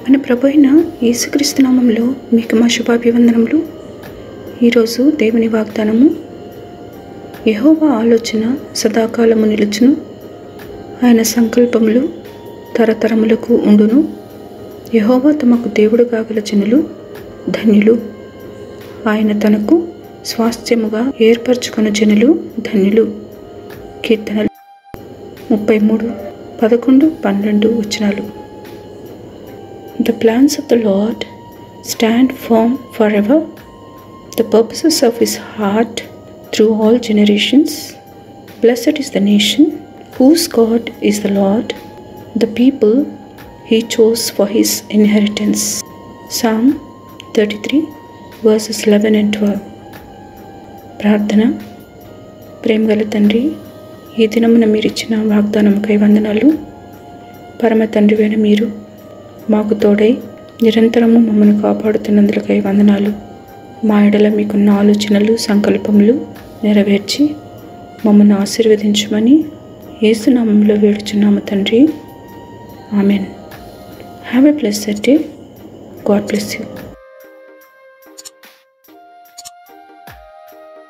మన ప్రభు అయిన యేసుక్రీస్తు నామములో మీకు మా శుభాభివందనములు. ఈరోజు దేవుని వాగ్దానము, యెహోవా ఆలోచన సదాకాలము నిలుచును, ఆయన సంకల్పములు తరతరములకు ఉండును. యెహోవా తమకు దేవుడు కాగల జనులు ధన్యులు. ఆయన తనకు స్వాస్థ్యముగా ఏర్పరచుకున్న జనులు ధన్యులు. కీర్తనలు 33:11-12 వచనాలు. The plans of the Lord stand firm forever, the purposes of his heart through all generations. Blessed is the nation whose God is the Lord, the people he chose for his inheritance. Psalm 33:11-12. ప్రార్థన. ప్రేమగల తండ్రి, ఈ దినమున మీరిచ్చిన వాగ్దానముకై వందనాలు. పరమ తండ్రివైన మీరు మాకు తోడై నిరంతరము మమ్మల్ని కాపాడుతున్నందులకై వందనాలు. మా ఎడల మీకున్న ఆలోచనలు, సంకల్పములు నెరవేర్చి మమ్మల్ని ఆశీర్వదించమని యేసు నామములో వేడుచున్నాము తండ్రి. Amen. Have a blessed day. God bless you.